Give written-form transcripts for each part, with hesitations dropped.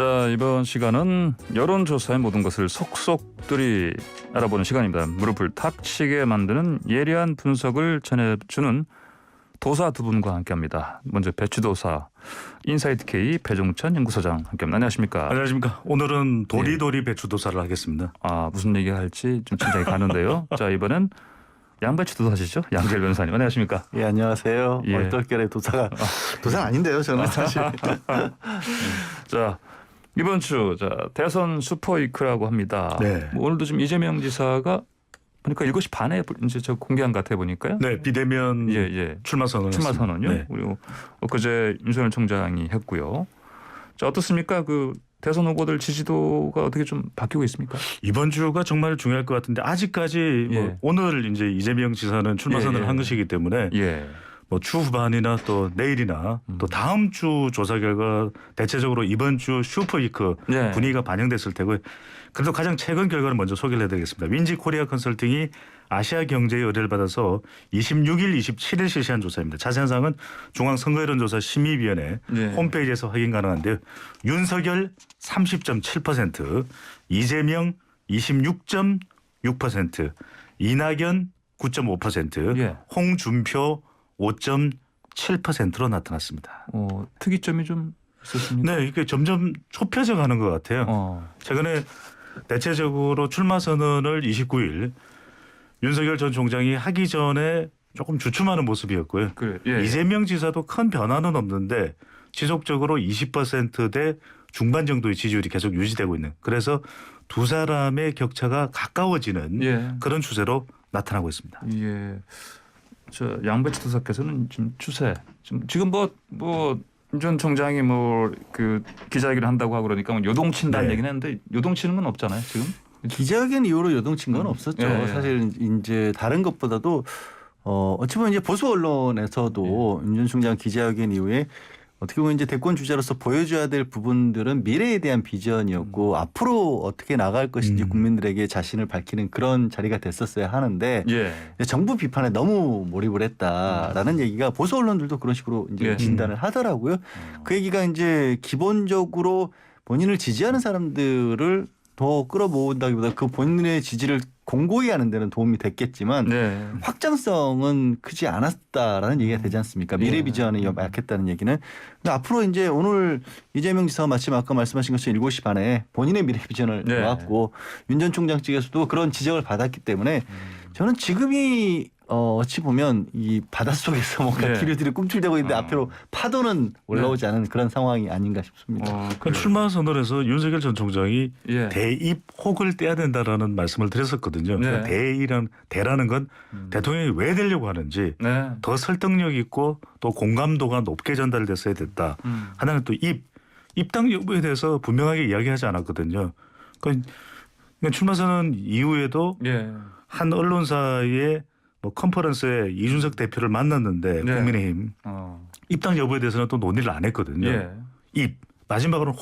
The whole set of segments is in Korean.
자, 이번 시간은 여론조사의 모든 것을 속속들이 알아보는 시간입니다. 무릎을 탁 치게 만드는 예리한 분석을 전해주는 도사 두 분과 함께합니다. 먼저 배추도사 인사이트 K 배종찬 연구소장 함께합니다. 안녕하십니까? 안녕하십니까. 오늘은 도리도리 배추도사를 하겠습니다. 아, 무슨 얘기할지 좀 진작에 가는데요. 자, 이번엔 양배추도사시죠? 양재열 변호사님 안녕하십니까? 예, 안녕하세요. 예. 얼떨결에 도사가 도사는 아닌데요, 저는 사실. 자, 이번 주 대선 슈퍼위크라고 합니다. 네. 뭐 오늘도 지금 이재명 지사가 보니까 7시 반에 이제 저 공개한 것 같아 보니까요. 네, 비대면 출마 선언. 출마 선언요. 네. 그리고 엊그제 윤석열 총장이 했고요. 자, 어떻습니까? 그 대선 후보들 지지도가 어떻게 좀 바뀌고 있습니까? 이번 주가 정말 중요할 것 같은데 아직까지 예. 뭐 오늘 이제 이재명 지사는 출마 선언을 한 것이기 때문에 예. 뭐 추후반이나 또 내일이나 또 다음 주 조사 결과 대체적으로 이번 주 슈퍼위크 네. 분위기가 반영됐을 테고요. 그래도 가장 최근 결과를 먼저 소개를 해드리겠습니다. 윈지 코리아 컨설팅이 아시아 경제의 의뢰를 받아서 26일, 27일 실시한 조사입니다. 자세한 사항은 중앙선거여론조사 심의위원회 네. 홈페이지에서 확인 가능한데요. 윤석열 30.7%, 이재명 26.6%, 이낙연 9.5%, 예. 홍준표 5.7%로 나타났습니다. 특이점이 좀 있었습니까? 네, 이게 점점 좁혀져 가는 것 같아요. 최근에 대체적으로 출마 선언을 29일 윤석열 전 총장이 하기 전에 조금 주춤하는 모습이었고요. 그래. 예. 이재명 지사도 큰 변화는 없는데 지속적으로 20%대 중반 정도의 지지율이 계속 유지되고 있는. 그래서 두 사람의 격차가 가까워지는 예. 그런 추세로 나타나고 있습니다. 예. 저 양배추 도사께서는 지금 추세 지금 윤 전 총장이 그 기자회견을 한다고 하고 그러니까 뭐 요동친다는 네. 얘기는 했는데 요동치는 건 없잖아요 지금. 기자회견 이후로 요동친 건 없었죠. 예, 예. 사실 이제 다른 것보다도 어찌 보면 이제 보수 언론에서도 윤 전 총장 기자회견 이후에 어떻게 보면 이제 대권 주자로서 보여줘야 될 부분들은 미래에 대한 비전이었고 앞으로 어떻게 나갈 것인지 국민들에게 자신을 밝히는 그런 자리가 됐었어야 하는데 예. 정부 비판에 너무 몰입을 했다라는 얘기가 보수 언론들도 그런 식으로 이제 예. 진단을 하더라고요. 그 얘기가 이제 기본적으로 본인을 지지하는 사람들을 더 끌어모은다기보다 그 본인의 지지를 공고히 하는 데는 도움이 됐겠지만 네. 확장성은 크지 않았다라는 얘기가 되지 않습니까? 미래 비전이 약했다는 얘기는. 근데 앞으로 이제 오늘 이재명 지사가 마침 아까 말씀하신 것처럼 7시 반에 본인의 미래 비전을 네. 놓았고 윤 전 총장 측에서도 그런 지적을 받았기 때문에 저는 지금이 어찌 보면 이 바닷속에서 뭔가 네. 기류들이 꿈틀대고 있는데 앞으로 파도는 올라오지 않은 그런 상황이 아닌가 싶습니다. 그 출마 선언에서 윤석열 전 총장이 예. 대입 혹을 떼야 된다라는 말씀을 드렸었거든요. 네. 그러니까 대라는 건 대통령이 왜 되려고 하는지 네. 더 설득력 있고 또 공감도가 높게 전달됐어야 됐다. 하나는 또 입당 여부에 대해서 분명하게 이야기하지 않았거든요. 그러니까 출마 선언 이후에도 예. 한 언론사의 컨퍼런스에 이준석 대표를 만났는데 네. 국민의힘 입당 여부에 대해서는 또 논의를 안 했거든요. 예. 마지막으로는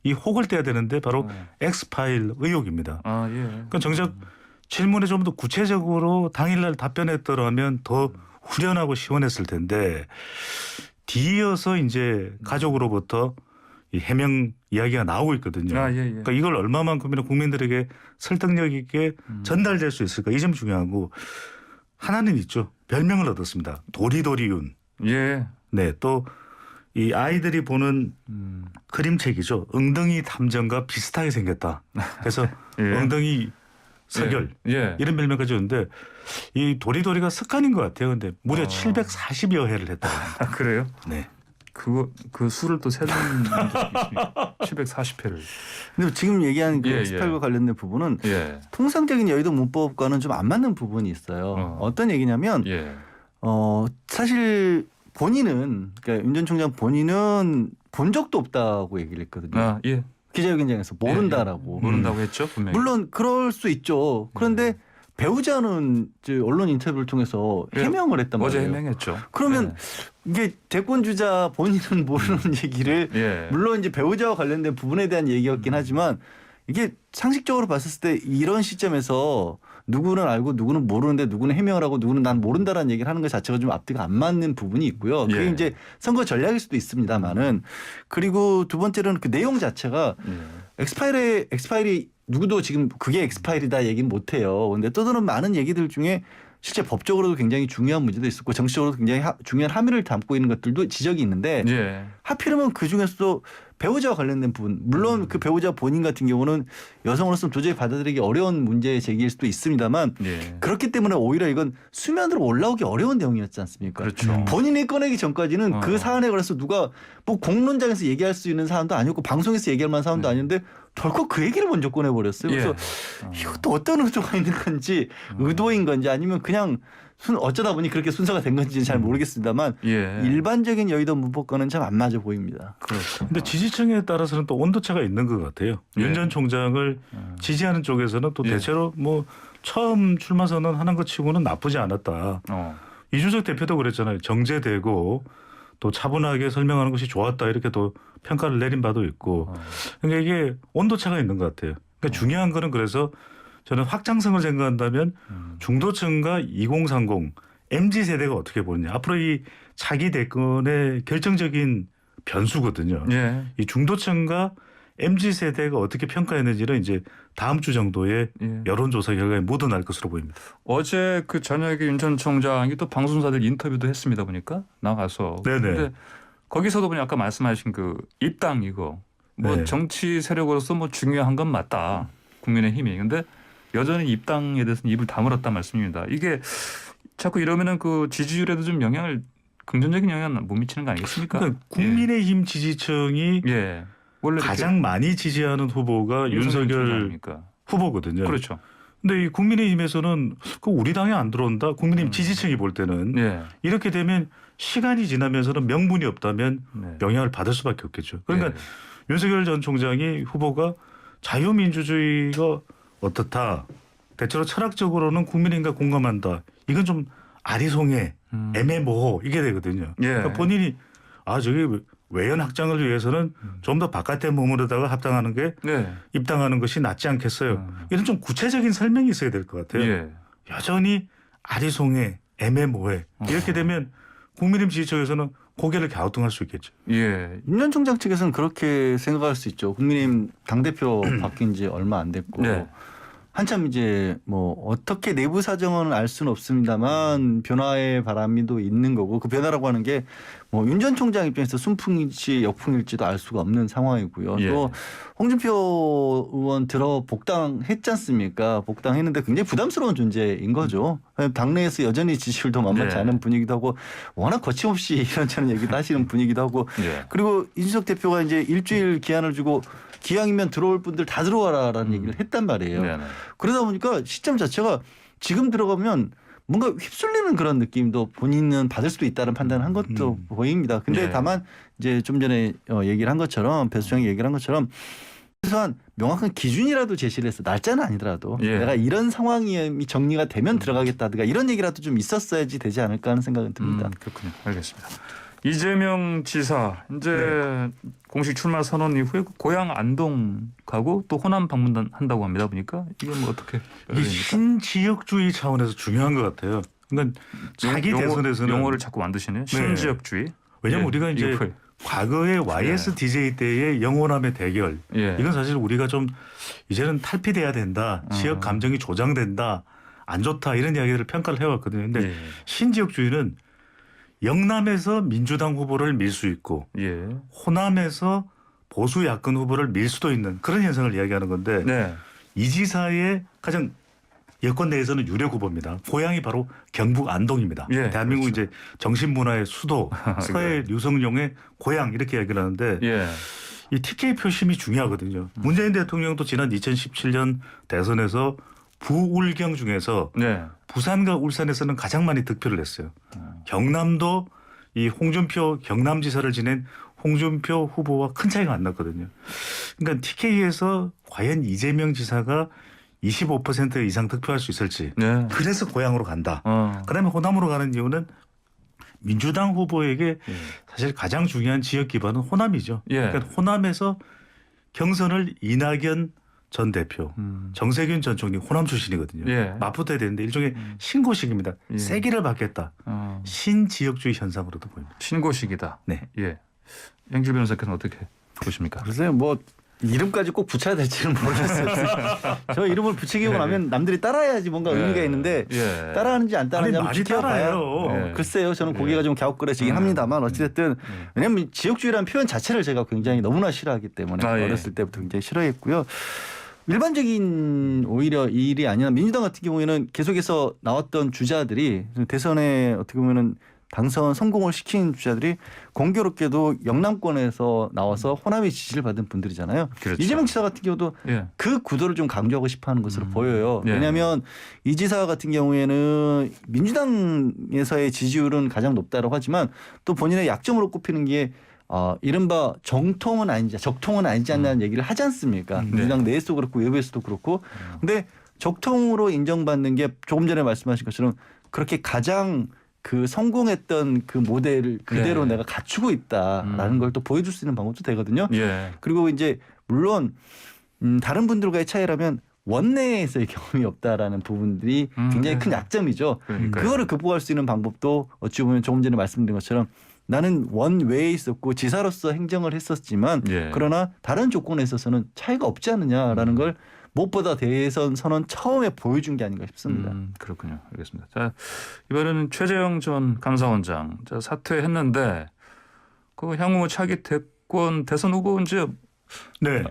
이 혹을 떼야 되는데 바로 엑스파일 의혹입니다. 아, 예. 그러니까 정작 질문에 좀 더 구체적으로 당일날 답변했더라면 더 후련하고 시원했을 텐데 뒤이어서 이제 가족으로부터 이 해명 이야기가 나오고 있거든요. 아, 예, 예. 그러니까 이걸 얼마만큼이나 국민들에게 설득력 있게 전달될 수 있을까 이 점이 중요하고 하나는 있죠. 별명을 얻었습니다. 도리도리윤. 예. 네, 또 이 아이들이 보는 그림책이죠. 엉덩이 탐정과 비슷하게 생겼다. 그래서 예. 엉덩이 서결 예. 이런 별명까지 오는데 이 도리도리가 습관인 것 같아요. 근데 무려 740여 회를 했다. 아, 그래요? 네. 그 수를 또 세는 적이 있습니까? 740회를. 근데 지금 얘기한 그 예, 엑스파일과 관련된 부분은 예. 통상적인 여의도 문법과는 좀 안 맞는 부분이 있어요. 어떤 얘기냐면 예. 사실 본인은 그러니까 윤 전 총장 본인은 본 적도 없다고 얘기를 했거든요. 아, 예. 기자회견장에서 모른다라고. 모른다고 했죠, 분명히. 물론 그럴 수 있죠. 그런데 배우자는 이제 언론 인터뷰를 통해서 해명을 했단 말이에요. 어제 해명했죠. 그러면 이게 대권 주자 본인은 모르는 얘기를 예. 물론 이제 배우자와 관련된 부분에 대한 얘기였긴 하지만 이게 상식적으로 봤을 때 이런 시점에서 누구는 알고 누구는 모르는데 누구는 해명을 하고 누구는 난 모른다라는 얘기를 하는 것 자체가 좀 앞뒤가 안 맞는 부분이 있고요. 그게 예. 이제 선거 전략일 수도 있습니다만은 그리고 두 번째로는 그 내용 자체가 엑스파일이 누구도 지금 그게 엑스파일이다 얘기는 못 해요. 근데 떠도는 많은 얘기들 중에 실제 법적으로도 굉장히 중요한 문제도 있었고 정치적으로도 굉장히 중요한 함의를 담고 있는 것들도 지적이 있는데 예. 하필이면 그 중에서도 배우자와 관련된 부분 물론 그 배우자 본인 같은 경우는 여성으로서는 도저히 받아들이기 어려운 문제 제기일 수도 있습니다만 예. 그렇기 때문에 오히려 이건 수면으로 올라오기 어려운 내용이었지 않습니까? 그렇죠. 본인이 꺼내기 전까지는 그 사안에 관해서 누가 뭐 공론장에서 얘기할 수 있는 사안도 아니었고 방송에서 얘기할 만한 사안도 아닌데 덜컥 그 얘기를 먼저 꺼내버렸어요. 그래서 이것도 어떤 의도가 있는 건지 의도인 건지 아니면 그냥 어쩌다 보니 그렇게 순서가 된 건지는 잘 모르겠습니다만 예. 일반적인 여의도 문법과는 참 안 맞아 보입니다. 그렇죠. 근데 지지층에 따라서는 또 온도차가 있는 것 같아요. 예. 윤 전 총장을 지지하는 쪽에서는 또 예. 대체로 뭐 처음 출마 선언하는 것 치고는 나쁘지 않았다. 이준석 대표도 그랬잖아요. 정제되고 또 차분하게 설명하는 것이 좋았다 이렇게 또 평가를 내린 바도 있고. 그러니까 이게 온도차가 있는 것 같아요. 그러니까 중요한 거는 그래서 저는 확장성을 생각한다면 중도층과 2030 MZ세대가 어떻게 보느냐. 앞으로 이 차기 대권의 결정적인 변수거든요. 예. 이 중도층과 MZ세대가 어떻게 평가했는지는 이제 다음 주 정도에 예. 여론조사 결과에 묻어날 것으로 보입니다. 어제 그 저녁에 윤 전 총장이 또 방송사들 인터뷰도 했습니다 보니까 나가서. 네네. 근데 거기서도 보니 아까 말씀하신 그 입당 이거 뭐 네. 정치 세력으로서 뭐 중요한 건 맞다. 국민의힘이. 근데 여전히 입당에 대해서는 입을 다물었단 말씀입니다. 이게 자꾸 이러면은 그 지지율에도 좀 영향을 긍정적인 영향을 못 미치는 거 아니겠습니까? 그러니까 국민의힘 지지층이 예. 원래 가장 많이 지지하는 후보가 윤석열 후보거든요. 그렇죠. 근데 이 국민의힘에서는 그 우리 당에 안 들어온다. 국민의힘 지지층이 볼 때는 예. 이렇게 되면 시간이 지나면서는 명분이 없다면 네. 영향을 받을 수밖에 없겠죠. 그러니까 예. 윤석열 전 총장이 후보가 자유민주주의가 어떻다. 대체로 철학적으로는 국민의힘과 공감한다. 이건 좀 아리송해, 애매모호 이게 되거든요. 예. 그러니까 본인이 저기 외연 확장을 위해서는 좀 더 바깥에 머무르다가 합당하는 게 네. 입당하는 것이 낫지 않겠어요. 이런 좀 구체적인 설명이 있어야 될 것 같아요. 예. 여전히 아리송해, 애매모호해 이렇게 되면 국민의힘 지지층에서는 고개를 갸우뚱할 수 있겠죠. 예. 윤 전 총장 측에서는 그렇게 생각할 수 있죠. 국민의힘 당대표 바뀐 지 얼마 안 됐고 네. 한참 이제 뭐 어떻게 내부 사정은 알 수는 없습니다만 변화의 바람이 또 있는 거고 그 변화라고 하는 게 뭐 윤 전 총장 입장에서 순풍일지 역풍일지도 알 수가 없는 상황이고요. 예. 또 홍준표 의원 들어 복당했지 않습니까? 복당했는데 굉장히 부담스러운 존재인 거죠. 당내에서 여전히 지지율도 만만치 네. 않은 분위기도 하고 워낙 거침없이 이런저런 얘기도 하시는 분위기도 하고 예. 그리고 이준석 대표가 이제 일주일 기한을 주고 기왕이면 들어올 분들 다 들어와라라는 얘기를 했단 말이에요. 네네. 그러다 보니까 시점 자체가 지금 들어가면 뭔가 휩쓸리는 그런 느낌도 본인은 받을 수도 있다는 판단을 한 것도 보입니다. 근데 예. 다만 이제 좀 전에 얘기를 한 것처럼 배수장이 얘기를 한 것처럼 최소한 명확한 기준이라도 제시를 해서 날짜는 아니더라도 예. 내가 이런 상황이 정리가 되면 들어가겠다든가 이런 얘기라도 좀 있었어야지 되지 않을까 하는 생각은 듭니다. 그렇군요. 알겠습니다. 이재명 지사 이제 네. 공식 출마 선언 이후에 고향 안동 가고 또 호남 방문한다고 합니다. 보니까 이게 뭐 어떻게 이게 신지역주의 차원에서 중요한 것 같아요. 그러니까 자기 대선에서는 용어를 자꾸 만드시네요. 신지역주의. 왜냐하면 예. 우리가 이제 이거 과거의 YSDJ 때의 영호남의 대결 예. 이건 사실 우리가 좀 이제는 탈피돼야 된다. 지역 감정이 조장된다. 안 좋다. 이런 이야기를 평가를 해왔거든요. 근데 예. 신지역주의는 영남에서 민주당 후보를 밀 수 있고 예. 호남에서 보수 야권 후보를 밀 수도 있는 그런 현상을 이야기하는 건데 네. 이 지사의 가장 여권 내에서는 유력 후보입니다. 고향이 바로 경북 안동입니다. 예, 대한민국 그렇죠. 이제 정신문화의 수도, 서해 류성룡의 고향 이렇게 이야기를 하는데 예. 이 TK 표심이 중요하거든요. 문재인 대통령도 지난 2017년 대선에서 부울경 중에서 네. 부산과 울산에서는 가장 많이 득표를 했어요. 경남도 이 홍준표 경남지사를 지낸 홍준표 후보와 큰 차이가 안 났거든요. 그러니까 TK에서 과연 이재명 지사가 25% 이상 득표할 수 있을지. 네. 그래서 고향으로 간다. 그다음에 호남으로 가는 이유는 민주당 후보에게 사실 가장 중요한 지역 기반은 호남이죠. 예. 그러니까 호남에서 경선을 이낙연 전 대표, 정세균 전 총리 호남 출신이거든요. 예. 맞붙어야 되는데 일종의 신고식입니다. 예. 세기를 받겠다. 신지역주의 현상으로도 보입니다. 신고식이다. 네. 예. 양질 변호사께서는 어떻게 보십니까? 글쎄요, 뭐 이름까지 꼭 붙여야 될지는 모르겠어요. 저 이름을 붙이고 네. 나면 남들이 따라야지 뭔가 네. 의미가 있는데 예. 따라하는지 안 따라하는지 아니, 한번 많이 지켜봐야. 따라해요. 글쎄요, 저는 네. 고개가 좀 갸웃거려지긴 합니다만 어찌됐든 왜냐하면 지역주의라는 표현 자체를 제가 굉장히 너무나 싫어하기 때문에 아, 예. 어렸을 때부터 굉장히 싫어했고요. 일반적인 오히려 일이 아니라 민주당 같은 경우에는 계속해서 나왔던 주자들이 대선에 어떻게 보면은 당선 성공을 시킨 주자들이 공교롭게도 영남권에서 나와서 호남의 지지를 받은 분들이잖아요. 그렇죠. 이재명 지사 같은 경우도 예. 그 구도를 좀 강조하고 싶어하는 것으로 보여요. 예. 왜냐하면 이 지사 같은 경우에는 민주당에서의 지지율은 가장 높다고 하지만 또 본인의 약점으로 꼽히는 게 이른바 정통은 아니지 적통은 아니지 않냐는 얘기를 하지 않습니까? 민주당 내에서도 그렇고 외부에서도 그렇고. 근데 적통으로 인정받는 게 조금 전에 말씀하신 것처럼 그렇게 가장 그 성공했던 그 모델을 그대로 네. 내가 갖추고 있다라는 걸 또 보여줄 수 있는 방법도 되거든요. 예. 그리고 이제 물론 다른 분들과의 차이라면 원내에서의 경험이 없다라는 부분들이 굉장히 큰 약점이죠. 그러니까요. 그거를 극복할 수 있는 방법도 어찌 보면 조금 전에 말씀드린 것처럼 나는 원외에 있었고 지사로서 행정을 했었지만 예. 그러나 다른 조건에 있어서는 차이가 없지 않느냐라는 걸 무엇보다 대선 선언 처음에 보여준 게 아닌가 싶습니다. 그렇군요. 알겠습니다. 자, 이번에는 최재형 전 감사원장 자, 사퇴했는데 그 향후 차기 대선 후보 이제 네.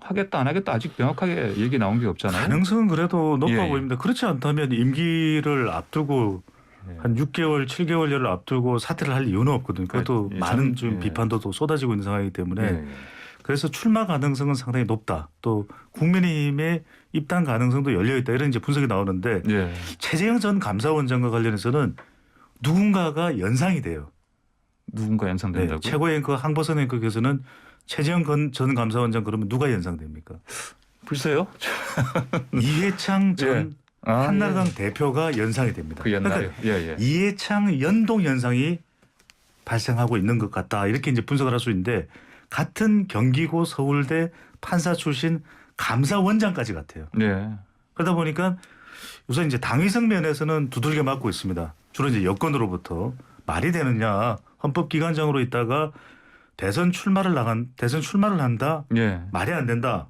하겠다 안 하겠다 아직 명확하게 얘기 나온 게 없잖아요. 가능성은 그래도 높아 예, 예. 보입니다. 그렇지 않다면 임기를 앞두고 예. 한 6개월, 7개월여를 앞두고 사퇴를 할 이유는 없거든요. 그것도 예, 많은 참, 좀 예. 비판도 또 쏟아지고 있는 상황이기 때문에 예. 그래서 출마 가능성은 상당히 높다. 또 국민의힘의 입당 가능성도 열려 있다. 이런 이제 분석이 나오는데 예. 최재형 전 감사원장과 관련해서는 누군가가 연상이 돼요. 누군가 연상된다고? 네, 최고의 앵커 항보선 앵커께서는 최재형 전 감사원장 그러면 누가 연상됩니까? 글쎄요. 이해창 전 예. 아, 한나라당 대표가 연상이 됩니다. 그 옛날에. 그러니까 예, 예. 이해창 연동 현상이 발생하고 있는 것 같다. 이렇게 이제 분석을 할 수 있는데 같은 경기고 서울대 판사 출신 감사원장까지 같아요. 예. 그러다 보니까 우선 이제 당위성 면에서는 두들겨 맞고 있습니다. 주로 이제 여권으로부터 말이 되느냐 헌법기관장으로 있다가 대선 출마를 한다 예. 말이 안 된다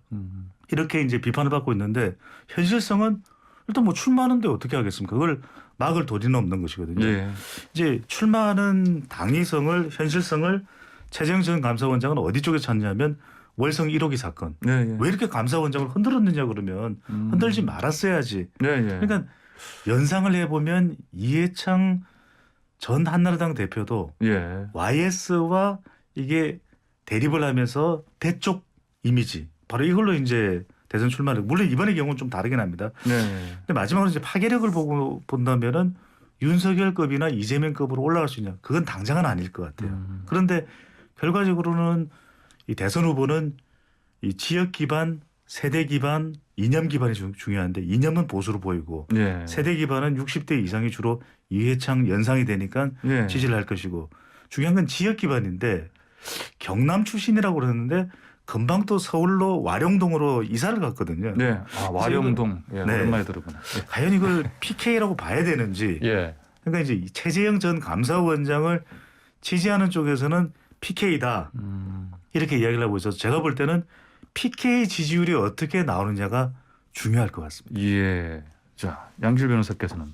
이렇게 이제 비판을 받고 있는데 현실성은 일단 뭐 출마하는데 어떻게 하겠습니까? 그걸 막을 도리는 없는 것이거든요. 예. 이제 출마하는 당위성을 현실성을 최재형 전 감사원장은 어디 쪽에 찾냐면 월성 1호기 사건. 예, 예. 왜 이렇게 감사원장을 흔들었느냐 그러면 흔들지 말았어야지. 예, 예. 그러니까 연상을 해보면 이해창 전 한나라당 대표도 예. YS와 이게 대립을 하면서 대쪽 이미지 바로 이걸로 이제 대선 출마를 물론 이번의 경우는 좀 다르긴 합니다. 네. 근데 마지막으로 이제 파괴력을 보고 본다면은 윤석열급이나 이재명급으로 올라갈 수 있냐? 그건 당장은 아닐 것 같아요. 그런데 결과적으로는 이 대선 후보는 이 지역 기반, 세대 기반, 이념 기반이 중요한데 이념은 보수로 보이고 예. 세대 기반은 60대 이상이 주로 이해창 연상이 되니까 예. 지지를 할 것이고 중요한 건 지역 기반인데 경남 출신이라고 그러는데 금방 또 서울로 와룡동으로 이사를 갔거든요. 네. 아, 와룡동. 예, 네. 오랜만에 들어보네. 과연 이걸 PK라고 봐야 되는지. 예. 그러니까 이제 최재형 전 감사원장을 지지하는 쪽에서는 PK다 이렇게 이야기를 하고 있어서 제가 볼 때는 PK 지지율이 어떻게 나오느냐가 중요할 것 같습니다. 예. 자, 양질 변호사께서는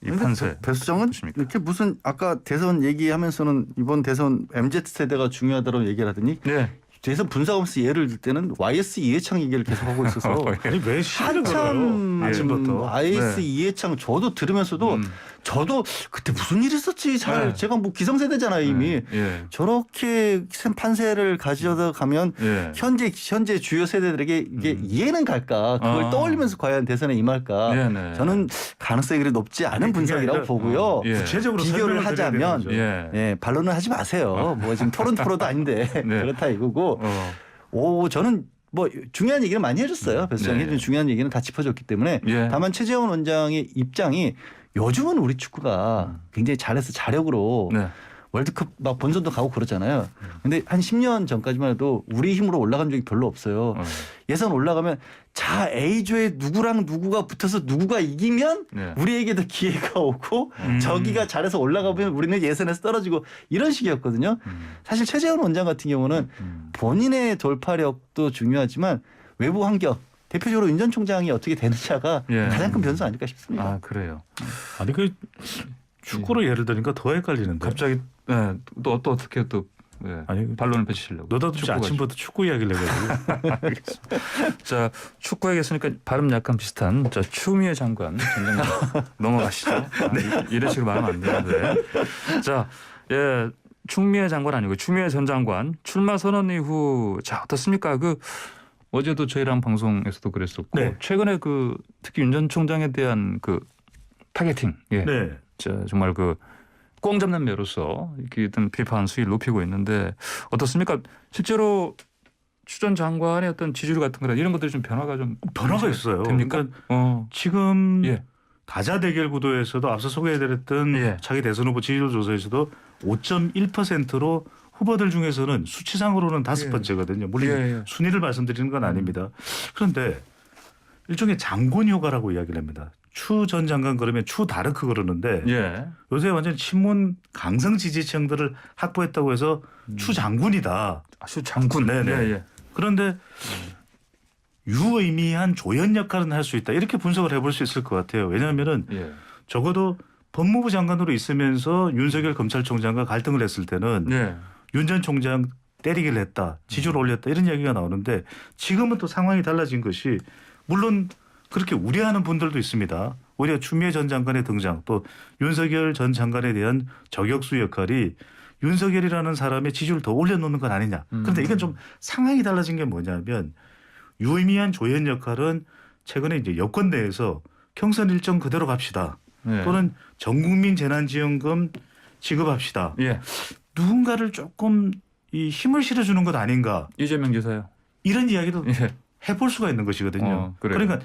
이 판세 배 수장은 어떠십니까? 이렇게 무슨 아까 대선 얘기하면서는 이번 대선 MZ 세대가 중요하다고 얘기를 하더니 네. 대선 분사검수 예를 들 때는 YS 이해창 얘기를 계속 하고 있어서 아니 왜 시비를 걸어요? 한참 아침부터. YS 네. 이해창 저도 들으면서도 저도 그때 무슨 일 있었지 잘 네. 제가 뭐 기성세대잖아요 이미 예. 저렇게 판세를 가져다 가면 예. 현재 주요 세대들에게 이게 이해는 갈까 그걸 아. 떠올리면서 과연 대선에 임할까 네, 네. 저는 가능성이 그리 높지 않은 아니, 그게 분석이라고 아니라, 보고요. 예. 구체적으로 비교를 설명을 드려야 되는 하자면 거죠. 예. 예, 반론을 하지 마세요. 뭐 지금 토론 프로도 아닌데 네. 그렇다 이거고. 저는 뭐 중요한 얘기를 많이 해줬어요. 배수장이 네. 해준 중요한 얘기는 다 짚어줬기 때문에 예. 다만 최재원 원장의 입장이 요즘은 우리 축구가 굉장히 잘해서 자력으로 네. 월드컵 막 본선도 가고 그러잖아요. 근데 한 10년 전까지만 해도 우리 힘으로 올라간 적이 별로 없어요. 예선 올라가면 자 A조에 누구랑 누구가 붙어서 누구가 이기면 네. 우리에게도 기회가 오고 저기가 잘해서 올라가면 우리는 예선에서 떨어지고 이런 식이었거든요. 사실 최재원 원장 같은 경우는 본인의 돌파력도 중요하지만 외부 환경 대표적으로 윤 전 총장이 어떻게 되느냐가 예. 가장 큰 변수 아닐까 싶습니다. 아 그래요. 아니 그 축구로 예를 들니까 더 헷갈리는데. 갑자기 네, 또 어떻게 또 네, 아니 반론을 펼치시려고. 너도 축구 아침부터 축구 이야기를 해가지고. 자 축구 얘기했으니까 발음 약간 비슷한 자 추미애 장관 전장관 넘어가시죠. 이런 식으로 말하면 안 되는데. 자 예. 추미애 장관 아니고 추미애 전 장관 출마 선언 이후 자 어떻습니까? 그 어제도 저희랑 방송에서도 그랬었고 네. 최근에 그 특히 윤 전 총장에 대한 그 타겟팅 예. 네. 자, 정말 그 꽁 잡는 매로서 이렇게 어떤 비판 수위를 높이고 있는데 어떻습니까? 실제로 추 전 장관의 어떤 지지율 같은 거나 이런 것들이 좀 변화가 좀 변화가 있어요. 됩니까? 그러니까 지금 예. 다자 대결 구도에서도 앞서 소개해드렸던 예. 차기 대선 후보 지지율 조사에서도 5.1%로 후보들 중에서는 수치상으로는 다섯 예. 번째거든요. 물론 예, 예. 순위를 말씀드리는 건 아닙니다. 그런데 일종의 장군 효과라고 이야기를 합니다. 추 전 장관 그러면 추 다르크 그러는데 예. 요새 완전 친문 강성 지지층들을 확보했다고 해서 추 장군이다. 아주 장군. 네네. 예, 예. 그런데 유의미한 조연 역할은 할 수 있다. 이렇게 분석을 해볼 수 있을 것 같아요. 왜냐하면은 예. 적어도 법무부 장관으로 있으면서 윤석열 검찰총장과 갈등을 했을 때는 예. 윤 전 총장 때리기를 했다. 지지를 올렸다. 이런 이야기가 나오는데 지금은 또 상황이 달라진 것이 물론 그렇게 우려하는 분들도 있습니다. 오히려 추미애 전 장관의 등장 또 윤석열 전 장관에 대한 저격수 역할이 윤석열이라는 사람의 지지율을 더 올려놓는 건 아니냐. 그런데 이건 좀 상황이 달라진 게 뭐냐면 유의미한 조연 역할은 최근에 이제 여권 내에서 경선 일정 그대로 갑시다. 예. 또는 전국민 재난지원금 지급합시다. 예. 누군가를 조금 이 힘을 실어주는 것 아닌가. 이재명 지사요. 이런 이야기도 예. 해볼 수가 있는 것이거든요. 그래요. 그러니까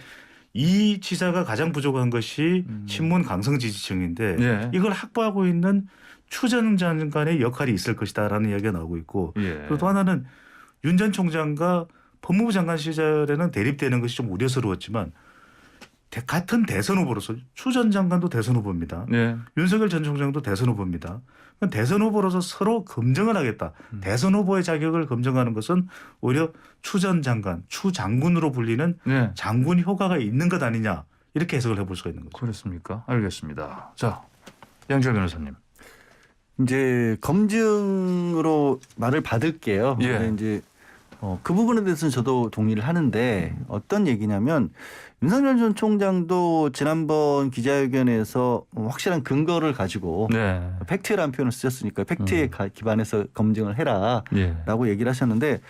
이 지사가 가장 부족한 것이 친문 강성 지지층인데 예. 이걸 확보하고 있는 추 전 장관의 역할이 있을 것이다라는 이야기가 나오고 있고 예. 그리고 또 하나는 윤 전 총장과 법무부 장관 시절에는 대립되는 것이 좀 우려스러웠지만 같은 대선 후보로서 추 전 장관도 대선 후보입니다. 예. 윤석열 전 총장도 대선 후보입니다. 대선 후보로서 서로 검증을 하겠다. 대선 후보의 자격을 검증하는 것은 오히려 추 전 장관, 추 장군으로 불리는 예. 장군 효과가 있는 것 아니냐 이렇게 해석을 해볼 수가 있는 거죠. 그렇습니까? 알겠습니다. 자 양지열 변호사님. 이제 검증으로 말을 받을게요. 예. 근데 이제 그 부분에 대해서는 저도 동의를 하는데 어떤 얘기냐면 윤석열 전 총장도 지난번 기자회견에서 확실한 근거를 가지고 네. 팩트라는 표현을 쓰셨으니까 팩트에 기반해서 검증을 해라라고 예. 얘기를 하셨는데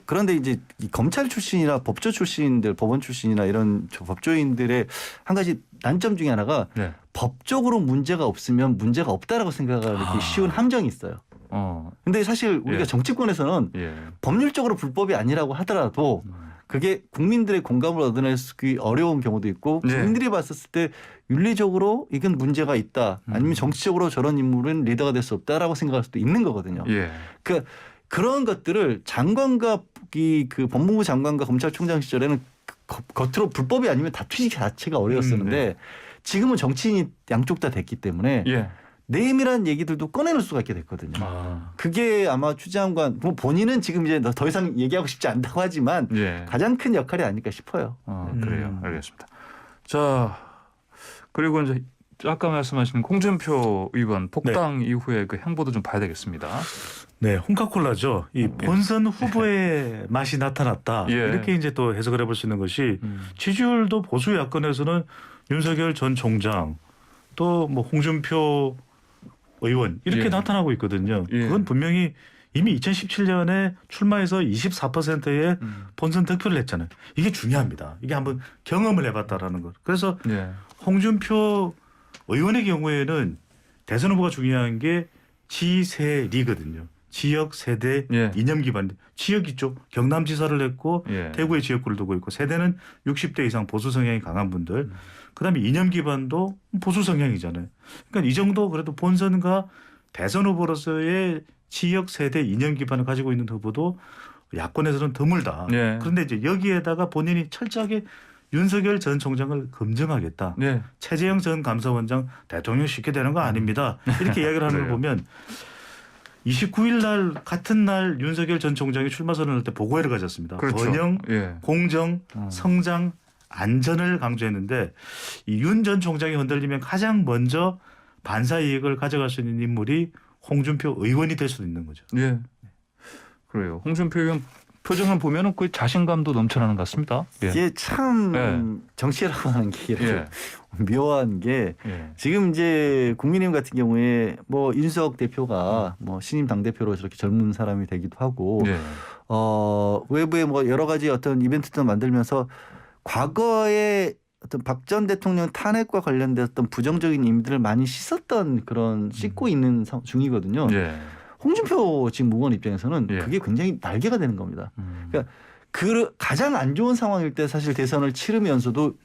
그런데 이제 이 검찰 출신이나 법조 출신들, 법원 출신이나 이런 법조인들의 한 가지 난점 중에 하나가 네. 법적으로 문제가 없으면 문제가 없다라고 생각하기 쉬운 함정이 있어요. 근데 사실 우리가 예. 정치권에서는 예. 법률적으로 불법이 아니라고 하더라도 그게 국민들의 공감을 얻어내기 어려운 경우도 있고 네. 국민들이 봤었을 때 윤리적으로 이건 문제가 있다. 아니면 정치적으로 저런 인물은 리더가 될 수 없다라고 생각할 수도 있는 거거든요. 예. 그런 것들을 장관과 그 법무부 장관과 검찰총장 시절에는 겉으로 불법이 아니면 다투기 자체가 어려웠었는데 지금은 정치인이 양쪽 다 됐기 때문에 예. 내밀한 얘기들도 꺼내놓을 수가 있게 됐거든요. 아. 그게 아마 추 장관 뭐 본인은 지금 이제 더 이상 얘기하고 싶지 않다고 하지만 예. 가장 큰 역할이 아닐까 싶어요. 그래요. 알겠습니다. 자 그리고 이제 아까 말씀하신 홍준표 의원 폭당 이후에 그 행보도 좀 봐야 되겠습니다. 네, 홍카콜라죠. 이 본선 후보의 맛이 나타났다. 예. 이렇게 이제 또 해석을 해볼 수 있는 것이 지지율도 보수 야권에서는 윤석열 전 총장 또 뭐 홍준표 의원 이렇게 예. 나타나고 있거든요. 예. 그건 분명히 이미 2017년에 출마해서 24%의 본선 득표를 했잖아요. 이게 중요합니다. 이게 한번 경험을 해봤다라는 것. 그래서 예. 홍준표 의원의 경우에는 대선 후보가 중요한 게 지세리거든요. 지역 세대 예. 이념 기반. 지역 있죠. 경남지사를 했고 예. 대구에 지역구를 두고 있고 세대는 60대 이상 보수 성향이 강한 분들. 그다음에 이념 기반도 보수 성향이잖아요. 그러니까 이 정도 그래도 본선과 대선 후보로서의 지역 세대 이념 기반을 가지고 있는 후보도 야권에서는 드물다. 예. 그런데 이제 여기에다가 본인이 철저하게 윤석열 전 총장을 검증하겠다. 네. 최재형 전 감사원장 대통령 쉽게 되는 거 아닙니다. 이렇게 이야기를 하는 걸 그래요. 보면 29일 날 같은 날 윤석열 전 총장이 출마 선언할 때 보고회를 가졌습니다. 그렇죠. 번영, 예. 공정, 성장, 안전을 강조했는데 이 윤 전 총장이 흔들리면 가장 먼저 반사 이익을 가져갈 수 있는 인물이 홍준표 의원이 될 수도 있는 거죠. 예. 그래요. 홍준표 의원 표정을 보면은 그 자신감도 넘쳐나는 것 같습니다. 예. 이게 참 예. 정치라고 하는 게 이렇게 예. 묘한 게 예. 지금 이제 국민의힘 같은 경우에 뭐 윤석 대표가 뭐 신임 당 대표로 저렇게 젊은 사람이 되기도 하고 예. 외부에 뭐 여러 가지 어떤 이벤트도 만들면서 과거에 어떤 박 전 대통령 탄핵과 관련된 어떤 부정적인 의미들을 많이 씻고 있는 중이거든요. 예. 홍준표 지금 의원 입장에서는 예. 그게 굉장히 날개가 되는 겁니다. 그러니까 가장 안 좋은 상황일 때 사실 대선을 치르면서도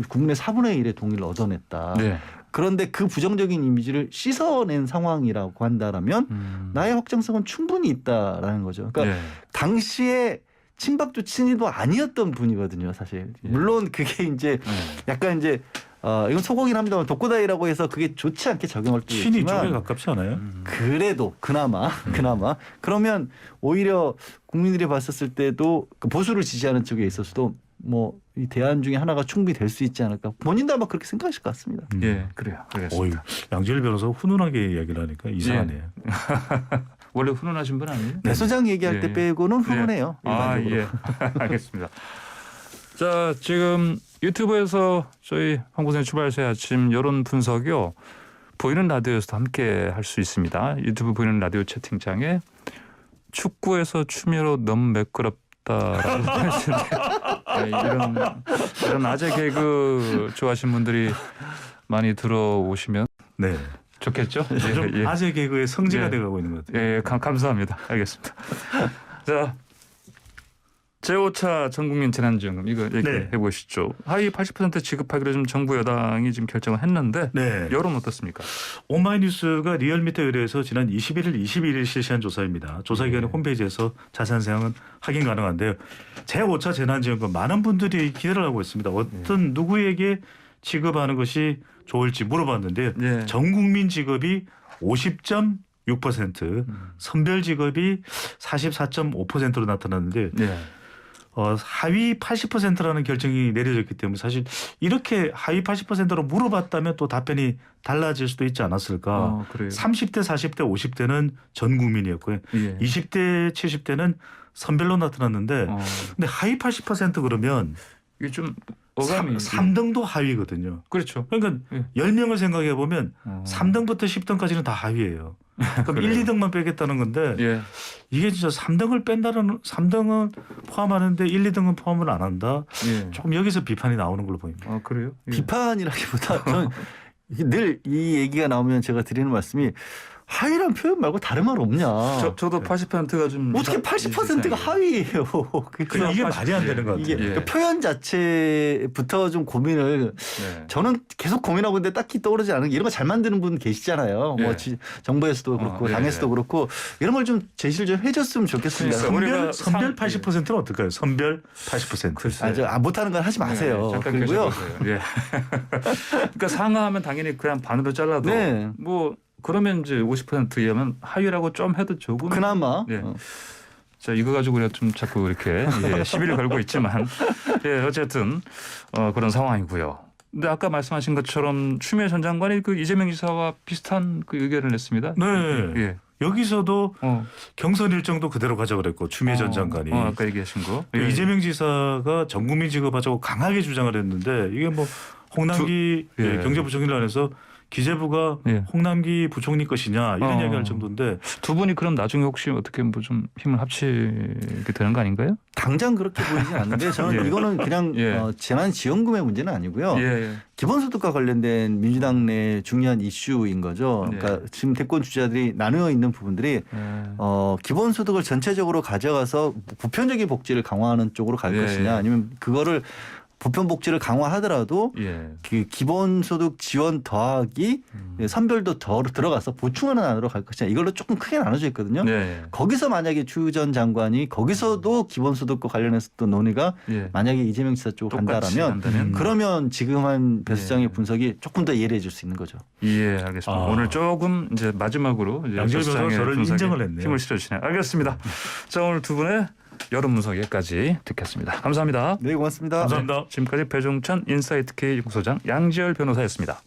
국민의 4분의 1의 동의를 얻어냈다. 네. 그런데 그 부정적인 이미지를 씻어낸 상황이라고 한다라면 나의 확장성은 충분히 있다라는 거죠. 그러니까 예. 당시에 친박도 친이도 아니었던 분이거든요, 사실. 예. 물론 그게 이제 약간 이제 이건 소고긴 합니다만 독고다이라고 해서 그게 좋지 않게 적용할 수 친이 쪽에 있지만 가깝지 않아요? 그래도 그나마 그러면 오히려 국민들이 봤었을 때도 그 보수를 지지하는 쪽에 있어서도 뭐 이 대안 중에 하나가 충분히 될 수 있지 않을까. 본인도 아마 그렇게 생각하실 것 같습니다. 예. 그래요. 어이, 알겠습니다. 양지열 변호사가 훈훈하게 이야기를 하니까 이상하네요. 원래 훈훈하신 분 아니에요? 네, 소장 얘기할 예. 때 빼고는 훈훈해요. 아, 일반적으로. 예. 알겠습니다. 자, 지금 유튜브에서 저희 황보선의 출발새 아침 여론 분석이요. 보이는 라디오에서도 함께 할 수 있습니다. 유튜브 보이는 라디오 채팅창에 축구에서 추미애로 너무 매끄럽다라고 하시는데 네, 이런 아재 개그 좋아하시는 분들이 많이 들어오시면 네. 좋겠죠? 좀 예, 예. 아재 개그의 성지가 예. 돼가고 있는 것 같아요. 예, 감사합니다. 알겠습니다. 자, 제5차 전국민 재난지원금 이거 얘기해 네. 보시죠. 하위 80% 지급하기로 좀 정부 여당이 지금 결정을 했는데 네. 여론 어떻습니까? 오마이뉴스가 리얼미터 의뢰해서 지난 21일, 22일 실시한 조사입니다. 조사 기관의 홈페이지에서 자세한 사항은 확인 가능한데요. 제5차 재난지원금 많은 분들이 기대를 하고 있습니다. 어떤 누구에게 지급하는 것이 좋을지 물어봤는데요. 네. 전 국민 지급이 50.6%, 선별 지급이 44.5%로 나타났는데 네. 하위 80%라는 결정이 내려졌기 때문에 사실 이렇게 하위 80%로 물어봤다면 또 답변이 달라질 수도 있지 않았을까. 그래요. 30대, 40대, 50대는 전 국민이었고요. 예. 20대, 70대는 선별로 나타났는데 근데 하위 80% 그러면 이게 좀 어감이 3등도 하위거든요. 그렇죠. 그러니까 예. 10명을 생각해 보면 3등부터 10등까지는 다 하위예요. 그럼 그래요. 1, 2등만 빼겠다는 건데 예. 이게 진짜 3등은 포함하는데 1, 2등은 포함을 안 한다. 예. 조금 여기서 비판이 나오는 걸로 보입니다. 그래요? 예. 비판이라기보다 저는 늘 이 얘기가 나오면 제가 드리는 말씀이 하위란 표현 말고 다른 말 없냐. 저도 80%가 좀 어떻게 80%가 하위예요. 그러니까 이게 말이 안 되는 것 같아요. 이게 예. 그 표현 자체부터 좀 고민을 네. 저는 계속 고민하고 있는데 딱히 떠오르지 않은 게 이런 거 잘 만드는 분 계시잖아요. 예. 뭐 정부에서도 그렇고 예. 당에서도 그렇고 이런 걸 좀 제시를 좀 해줬으면 좋겠습니다. 그러니까 우리가 선별 상- 80%는 어떨까요? 선별 80%. 글쎄요. 못하는 건 하지 마세요. 네, 잠깐 그리고요. 계셔보세요. 예. 그러니까 상하하면 당연히 그냥 반으로 잘라도 네. 뭐 그러면 이제 50%이면 하위라고 좀 해도 조금 그나마 예. 자 이거 가지고 우리가 좀 자꾸 이렇게 시비를 걸고 있지만 예, 어쨌든 그런 상황이고요. 근데 아까 말씀하신 것처럼 추미애 전 장관이 그 이재명 지사와 비슷한 그 의견을 냈습니다. 네. 예. 여기서도 경선 일정도 그대로 가져가라 했고 추미애 전 장관이 아까 얘기하신 거. 예. 이재명 지사가 전 국민 지급하자고 강하게 주장을 했는데 이게 뭐 홍남기 예. 경제부총리란에서 기재부가 예. 홍남기 부총리 것이냐 이런 얘기할 정도인데 두 분이 그럼 나중에 혹시 어떻게 뭐 좀 힘을 합치게 되는 거 아닌가요? 당장 그렇게 보이진 않는데 저는 예. 이거는 그냥 예. 재난지원금의 문제는 아니고요. 예. 기본소득과 관련된 민주당 내 중요한 이슈인 거죠. 그러니까 예. 지금 대권 주자들이 나누어 있는 부분들이 기본소득을 전체적으로 가져가서 보편적인 복지를 강화하는 쪽으로 갈 예. 것이냐 아니면 그거를 보편복지를 강화하더라도 예. 그 기본소득 지원 더하기 선별도 더 들어가서 보충하는 안으로 갈 것이냐 이걸로 조금 크게 나눠져 있거든요. 네. 거기서 만약에 추 전 장관이 거기서도 기본소득과 관련해서 또 논의가 예. 만약에 이재명 지사 쪽으로 똑같이 간다라면 간다면? 그러면 지금 한 배 수장의 예. 분석이 조금 더 예리해질 수 있는 거죠. 예, 알겠습니다. 아. 오늘 조금 이제 마지막으로 이제 양지열 변호사가 변호사의 저를 분석에 인정을 했네요. 힘을 실어주시네요. 알겠습니다. 자, 오늘 두 분의 여론 분석 여기까지 듣겠습니다. 감사합니다. 네, 고맙습니다. 감사합니다. 지금까지 배종찬 인사이트K 연구소장 양지열 변호사였습니다.